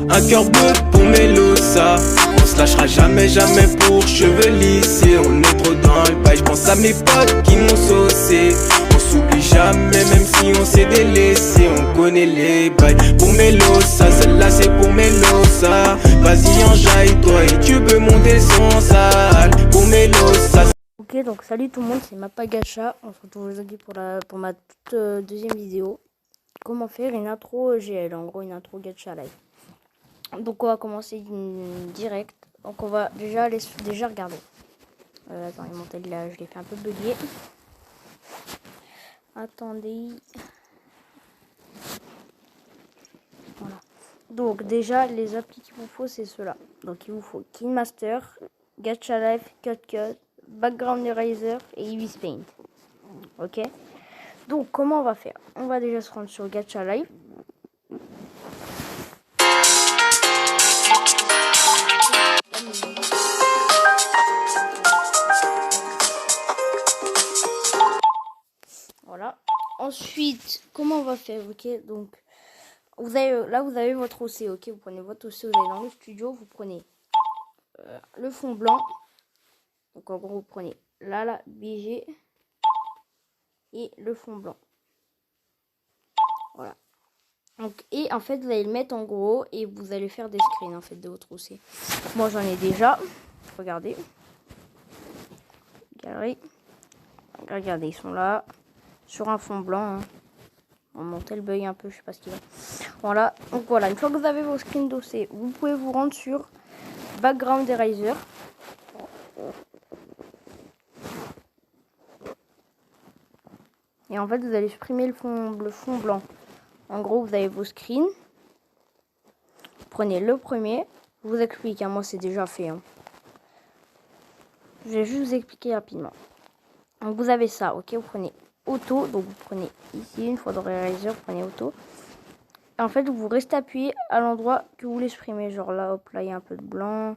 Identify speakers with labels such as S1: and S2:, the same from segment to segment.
S1: Un cœur bleu pour Melosa. On se lâchera jamais, jamais pour cheveux lissés. On est trop dans le bail, j'pense à mes potes qui m'ont saucé. On s'oublie jamais, même si on s'est délaissé. On connaît les bails pour Melosa. Celle-là c'est pour Melosa. Vas-y enjaille toi et tu peux monter le son sale pour Melosa.
S2: Ok, donc salut tout le monde, c'est Mapagacha. On se retrouve aujourd'hui pour ma toute deuxième vidéo. Comment faire une intro GL, en gros une intro Gacha Live. Donc on va commencer direct. Donc on va déjà regarder. Attends, mon tel là, je l'ai fait un peu bugger. Attendez. Voilà. Donc déjà les applis qu'il vous faut c'est ceux-là. Donc il vous faut KineMaster, Gacha Live, CutCut, Background Eraser et Eevee Paint. Ok. Donc comment on va faire? On va déjà se rendre sur Gacha Live. Voilà. Ensuite, comment on va faire? Ok, donc vous avez votre OC. Ok, vous prenez votre OC, vous allez dans le studio, vous prenez le fond blanc. Donc en gros, vous prenez la BG et le fond blanc. Voilà. Donc, et en fait, vous allez le mettre en gros et vous allez faire des screens en fait de votre OC. Moi, j'en ai déjà. Regardez. Galerie. Regardez, ils sont là. Sur un fond blanc. Hein. On monte le bug un peu, je sais pas ce qu'il va. Voilà. Donc voilà, une fois que vous avez vos screens d'OC, vous pouvez vous rendre sur Background Eraser. Et en fait, vous allez supprimer le fond blanc. En gros, vous avez vos screens. Prenez le premier. Je vous explique, hein, moi c'est déjà fait. Hein. Je vais juste vous expliquer rapidement. Donc vous avez ça, ok, vous prenez auto, donc vous prenez ici, une fois dans Eraser, vous prenez auto. Et en fait, vous restez appuyé à l'endroit que vous voulez supprimer. Genre là, hop, là, il y a un peu de blanc.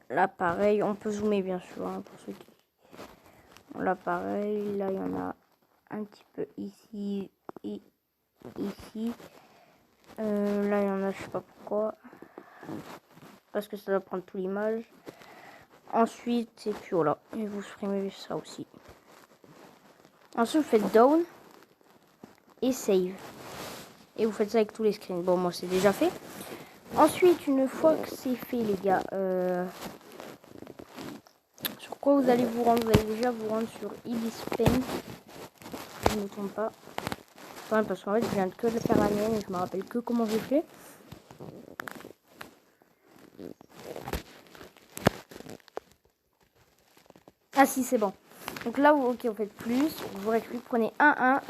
S2: Là, pareil, on peut zoomer bien sûr, hein, pour ceux qui... Là, pareil, là, il y en a un petit peu ici et ici. Là, il y en a, je sais pas pourquoi. Parce que ça doit prendre toute l'image. Ensuite, et puis voilà. Et vous supprimez ça aussi. Ensuite, vous faites down et save. Et vous faites ça avec tous les screens. Bon, moi, c'est déjà fait. Ensuite, une fois que c'est fait, les gars, sur quoi vous allez vous rendre? Vous allez déjà vous rendre sur Eevee Paint. Je ne me trompe pas. Enfin, parce qu'en fait, je viens que de faire la mienne et je me rappelle que comment j'ai fait. Ah si, c'est bon. Donc là, ok, vous faites plus. Vous prenez 1.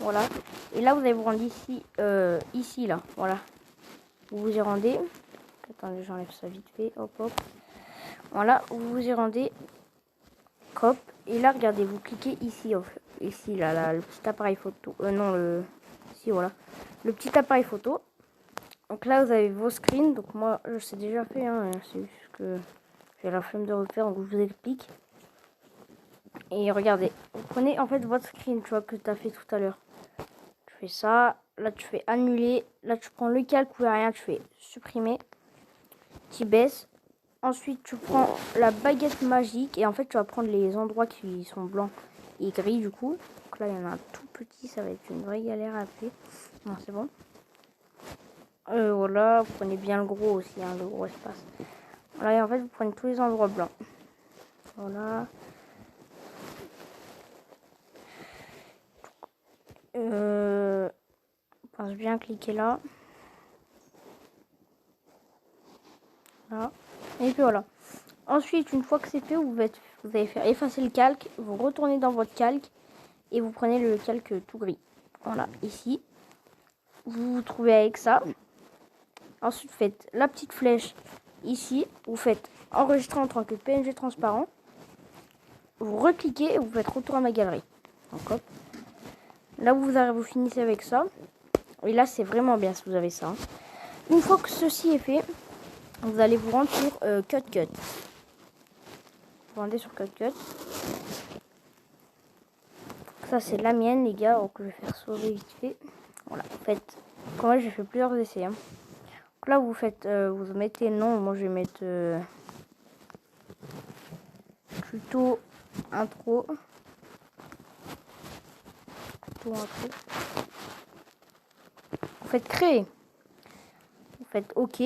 S2: Voilà. Et là, vous allez vous rendre ici, ici, là. Voilà. Vous vous y rendez. Attendez, j'enlève ça vite fait. Hop, hop. Voilà, vous vous y rendez. Hop. Et là, regardez, vous cliquez ici. Ici, là, le petit appareil photo. Non, ici, voilà. Le petit appareil photo. Donc là, vous avez vos screens. Donc moi, je sais déjà fait. Hein, c'est juste que j'ai la flemme de refaire. Donc je vous explique. Et regardez, vous prenez en fait votre screen, tu vois, que tu as fait tout à l'heure. Tu fais ça, là tu fais annuler, là tu prends le calque ou rien, tu fais supprimer, tu baisses. Ensuite tu prends la baguette magique et en fait tu vas prendre les endroits qui sont blancs et gris du coup. Donc là il y en a un tout petit, ça va être une vraie galère à faire. Non c'est bon. Voilà, vous prenez bien le gros aussi, hein, le gros espace. Voilà et en fait vous prenez tous les endroits blancs. Voilà. Pense bien cliquer là. Voilà. Et puis voilà. Ensuite, une fois que c'est fait, vous allez faire effacer le calque. Vous retournez dans votre calque et vous prenez le calque tout gris. Voilà, ici. Vous vous trouvez avec ça. Ensuite, vous faites la petite flèche ici. Vous faites enregistrer en tant que PNG transparent. Vous recliquez et vous faites retour à ma galerie. Donc, hop. Là, vous finissez avec ça. Et là, c'est vraiment bien si vous avez ça. Hein. Une fois que ceci est fait, vous allez vous rendre sur CutCut. Vous rendez sur CutCut. Ça, c'est la mienne, les gars. Donc, je vais faire sauver vite fait. Voilà, en fait, quand même, j'ai fait plusieurs essais. Hein. Donc là, vous faites, vous mettez nom. Moi, je vais mettre tuto intro. Tuto intro. Vous faites créer. Vous faites OK.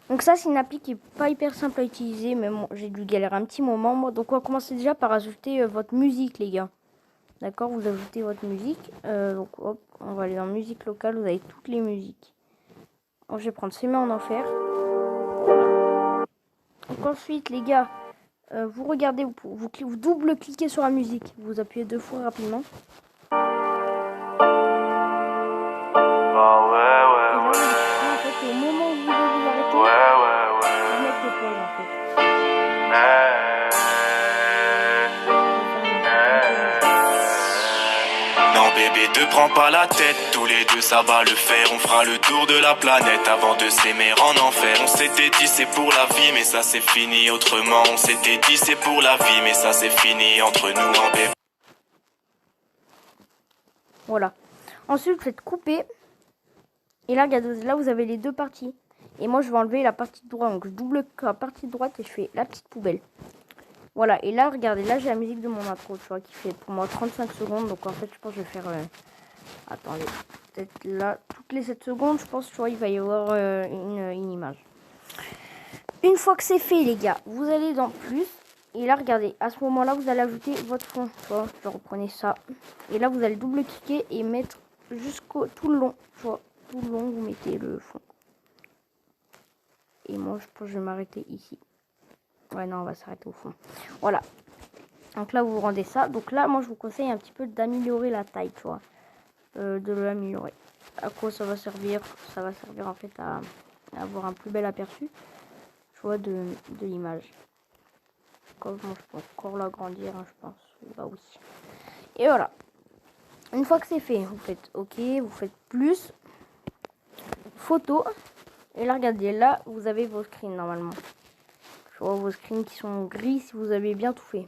S2: Donc ça, c'est une appli qui est pas hyper simple à utiliser, mais bon, j'ai dû galérer un petit moment. Moi. Donc on va commencer déjà par ajouter votre musique, les gars. D'accord, vous ajoutez votre musique. Donc hop, on va aller dans musique locale, vous avez toutes les musiques. Donc, je vais prendre S'aimer en enfer. Donc ensuite, les gars, vous regardez, vous double-cliquez sur la musique. Vous appuyez 2 fois rapidement. En fait, au moment où vous devez vous arrêter, vous mettez pause en fait.
S1: Non bébé, te prends pas la tête, tous les deux ça va le faire. On fera le tour de la planète avant de s'aimer en enfer. On s'était dit c'est pour la vie mais ça c'est fini autrement. On s'était dit c'est pour la vie mais ça c'est fini entre nous en bébé.
S2: Voilà. Ensuite, vous faites couper. Et là, regardez, là vous avez les deux parties. Et moi je vais enlever la partie de droite. Donc je double la partie de droite et je fais la petite poubelle. Voilà, et là, regardez, là j'ai la musique de mon intro, tu vois, qui fait pour moi 35 secondes. Donc en fait, je pense que je vais faire... attendez, peut-être là, toutes les 7 secondes, je pense, tu vois, il va y avoir une image. Une fois que c'est fait, les gars, vous allez dans plus. Et là, regardez, à ce moment-là, vous allez ajouter votre fond. Tu vois, je reprenais ça. Et là, vous allez double-cliquer et mettre tout le long. Tu vois, tout le long, vous mettez le fond. Et moi, je pense que je vais m'arrêter ici. Ouais, non, on va s'arrêter au fond. Voilà. Donc là, vous rendez ça. Donc là, moi, je vous conseille un petit peu d'améliorer la taille, tu vois. De l'améliorer. À quoi ça va servir? Ça va servir, en fait, à avoir un plus bel aperçu, tu vois, de l'image. Comme moi, je peux encore l'agrandir, hein, je pense. Bah oui. Et voilà. Une fois que c'est fait, vous faites OK, vous faites plus. Photo. Et là, regardez, là, vous avez vos screens, normalement. Je vois vos screens qui sont gris si vous avez bien tout fait.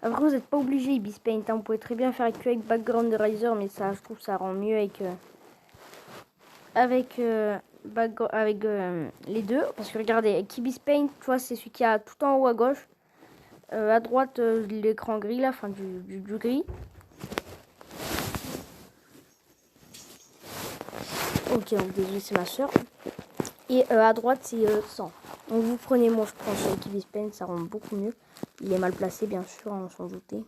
S2: Après, vous n'êtes pas obligé Ibis Paint. Hein. Vous pouvez très bien faire avec Background Eraser, mais ça, je trouve, ça rend mieux avec les deux. Parce que regardez, avec Ibis Paint, tu vois, c'est celui qui a tout en haut à gauche. À droite, l'écran gris, là, enfin du gris. Ok, donc désolé, c'est ma soeur. Et à droite, c'est 100. Donc vous prenez, moi je prends avec Ibis Paint, ça rend beaucoup mieux. Il est mal placé, bien sûr, on s'en doutait.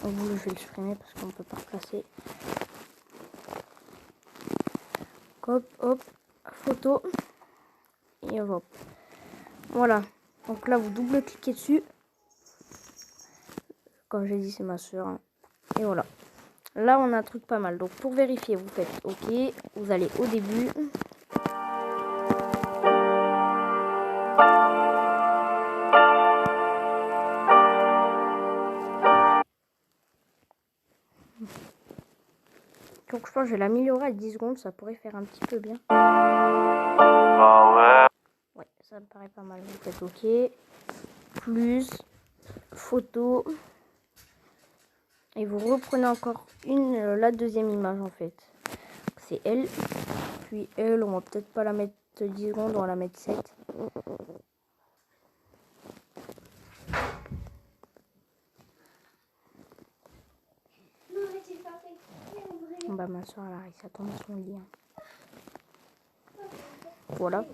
S2: Donc vous, je vais le supprimer parce qu'on ne peut pas replacer. Hop, hop, photo. Et hop. Voilà. Donc là, vous double-cliquez dessus. Comme j'ai dit, c'est ma soeur. Hein. Et voilà. Là, on a un truc pas mal. Donc pour vérifier, vous faites OK. Vous allez au début. Donc je pense que je vais l'améliorer à 10 secondes, ça pourrait faire un petit peu bien. Ouais, ça me paraît pas mal. Vous faites OK. Plus photo. Et vous reprenez encore la deuxième image en fait. C'est elle. Puis elle, on va peut-être pas la mettre 10 secondes, on va la mettre 7. Bah ma soeur elle arrive, ça tombe son lit. Voilà.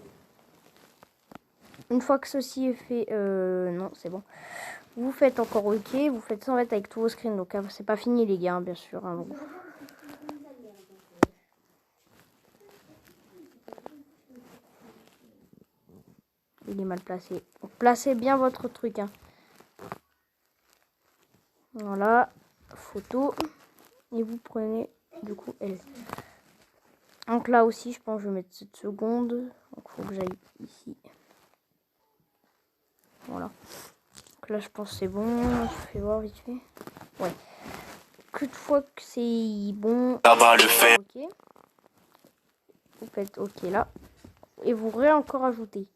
S2: Une fois que ceci est fait, non c'est bon. Vous faites encore OK, vous faites ça en fait avec tous vos screens. Donc c'est pas fini les gars, hein, bien sûr. Hein, donc. Il est mal placé. Donc, placez bien votre truc. Hein. Voilà, photo. Et vous prenez du coup elle. Donc là aussi, je pense que je vais mettre 7 secondes. Donc il faut que j'aille ici. Voilà. Donc là, je pense que c'est bon. Je fais voir vite fait. Ouais. Une fois que c'est bon,
S1: Ça va le faire.
S2: OK. Vous faites OK là. Et vous encore ajouter.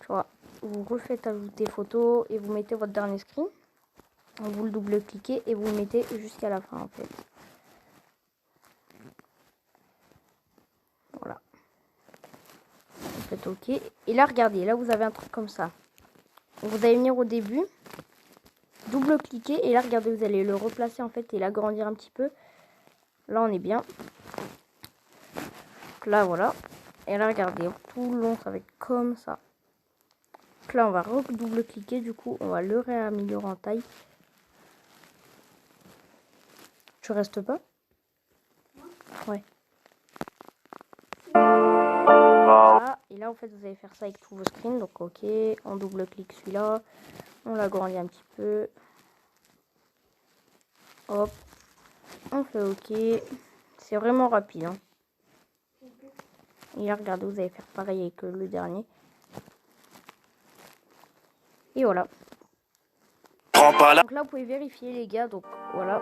S2: Tu vois. vous refaites ajouter photo et vous mettez votre dernier screen. Vous le double-cliquez et vous le mettez jusqu'à la fin en fait. Voilà. Vous faites OK. Et là, regardez, là vous avez un truc comme ça. Vous allez venir au début, double-cliquer et là, regardez, vous allez le replacer en fait et l'agrandir un petit peu. Là, on est bien. Donc là, voilà. Et là, regardez, tout le long, ça va être comme ça. Donc là, on va redouble-cliquer, du coup, on va le réaméliorer en taille. Tu restes pas? Ouais. Voilà. Et là, en fait, vous allez faire ça avec tous vos screens. Donc, OK, on double-clique celui-là. On l'agrandit un petit peu. Hop. On fait OK. C'est vraiment rapide. Hein. Et là, regardez, vous allez faire pareil avec le dernier. Et voilà. Donc là, vous pouvez vérifier, les gars. Donc, voilà.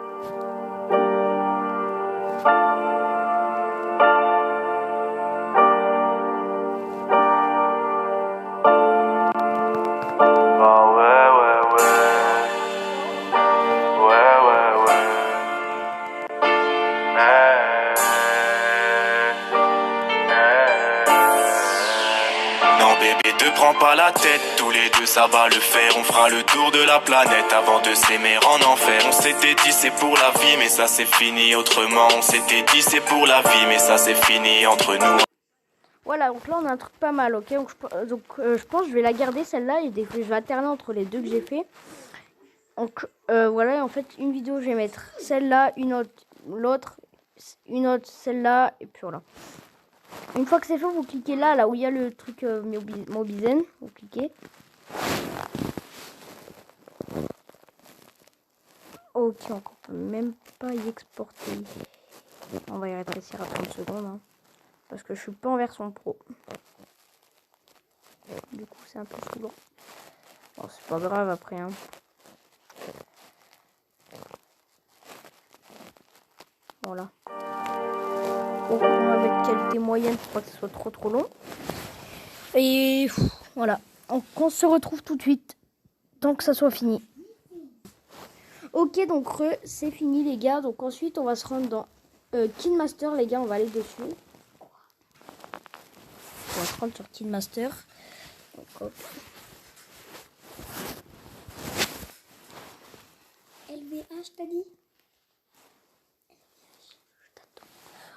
S1: Prends pas la tête, tous les deux ça va le faire. On fera le tour de la planète avant de s'aimer en enfer. On s'était dit c'est pour la vie mais ça c'est fini autrement. On s'était dit c'est pour la vie mais ça c'est fini entre nous.
S2: Voilà, donc là on a un truc pas mal, ok. Donc, je pense que je vais la garder celle-là et je vais alterner entre les deux que j'ai fait. Donc voilà, en fait une vidéo je vais mettre celle-là, une autre, l'autre, une autre, celle-là et puis voilà. Une fois que c'est fait, vous cliquez là où il y a le truc Mobizen, vous cliquez. Ok, on peut même pas y exporter. On va y rétrécir à 30 secondes. Hein, parce que je suis pas en version pro. Du coup, c'est un peu saoulant. Bon, c'est pas grave après. Hein. Voilà. On va mettre qualité moyenne pour pas que ce soit trop long. Et voilà. On se retrouve tout de suite. Tant que ça soit fini. Ok, donc c'est fini les gars. Donc ensuite, on va se rendre dans KineMaster, les gars. On va aller dessus. On va se rendre sur KineMaster. Donc, hop. LVH, t'as dit?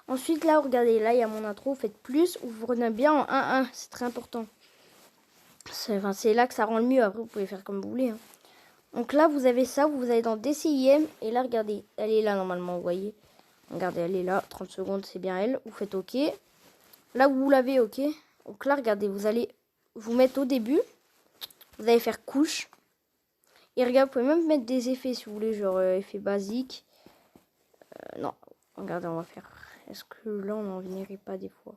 S2: Ensuite, là, regardez, là, il y a mon intro. Faites plus ou vous prenez bien en 1-1. C'est très important. C'est là que ça rend le mieux. Après, vous pouvez faire comme vous voulez. Hein. Donc là, vous avez ça. Vous allez dans DCIM. Et là, regardez. Elle est là, normalement, vous voyez. Regardez, elle est là. 30 secondes, c'est bien elle. Vous faites OK. Là, vous l'avez OK. Donc là, regardez. Vous allez vous mettre au début. Vous allez faire couche. Et regarde, vous pouvez même mettre des effets, si vous voulez. Genre, effet basique. Non. Regardez, on va faire... Est-ce que là, on n'en viendrait pas des fois?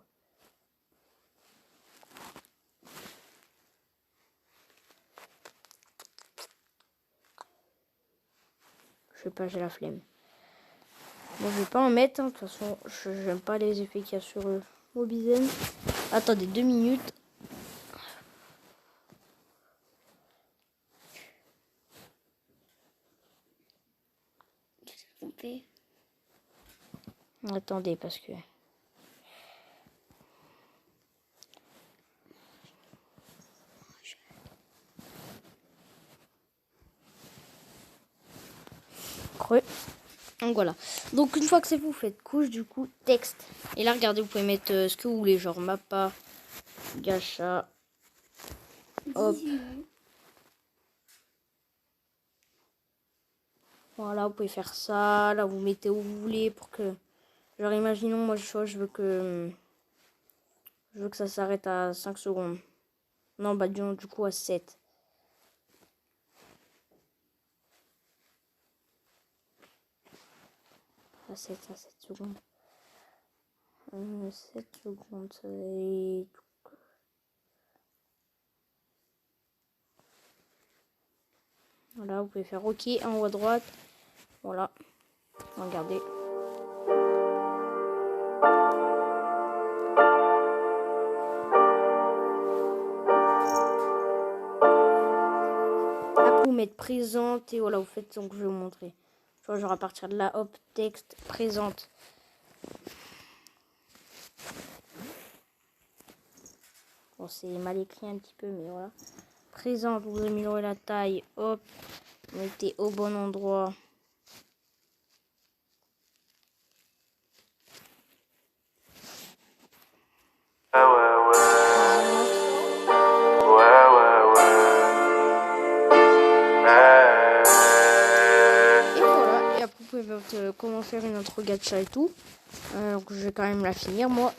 S2: Je sais pas, j'ai la flemme. Bon, je vais pas en mettre. De toute façon, je n'aime pas les effets qu'il y a sur Mobizen. Attendez 2 minutes. Attendez, parce que... Creux. Donc voilà. Donc une fois que c'est vous faites couche, du coup, texte. Et là, regardez, vous pouvez mettre ce que vous voulez, genre Mappa, Gacha. Hop. Voilà, vous pouvez faire ça. Là, vous mettez où vous voulez pour que... Genre, imaginons, moi, je veux que... Je veux que ça s'arrête à 5 secondes. Non, bah, du coup, à 7. À 7 secondes. 7 secondes, ça va être... Voilà, vous pouvez faire OK en haut à droite. Voilà. Regardez. vous mettre présente et voilà, vous faites donc je vais vous montrer. Tu vois, genre à partir de là, hop, texte, présente. Bon, c'est mal écrit un petit peu, mais voilà. Présente, vous améliorez la taille, hop, vous mettez au bon endroit. Vous pouvez comment faire une autre gacha et tout. Donc je vais quand même la finir moi.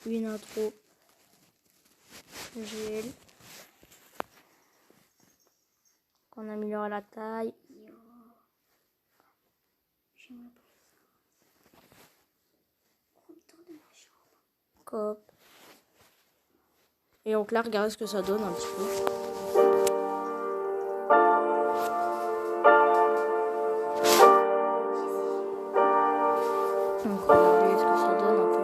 S2: Une intro. GL. On améliore la taille. Cop. Et donc là, regardez ce que ça donne un petit peu. Donc regardez ce que ça donne un peu.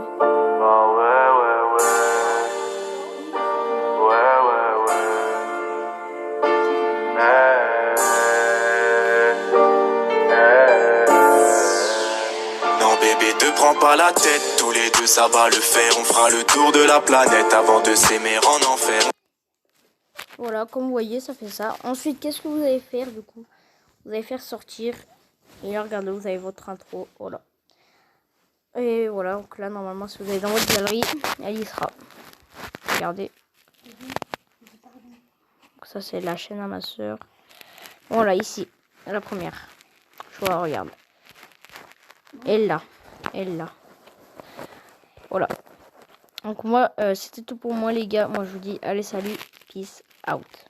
S1: Non bébé, te prends pas la tête, tous les deux ça va le faire. On fera le tour de la planète avant de s'aimer en enfer.
S2: Voilà, comme vous voyez, ça fait ça. Ensuite, qu'est-ce que vous allez faire du coup? Vous allez faire sortir. Et là, regardez, vous avez votre intro. Voilà. Et voilà, donc là, normalement, si vous allez dans votre galerie, elle y sera. Regardez. Donc ça, c'est la chaîne à ma soeur. Voilà, ici, la première. Je vois, regarde. Elle là. Elle là. Voilà. Donc moi, c'était tout pour moi, les gars. Moi, je vous dis, allez, salut. Peace out.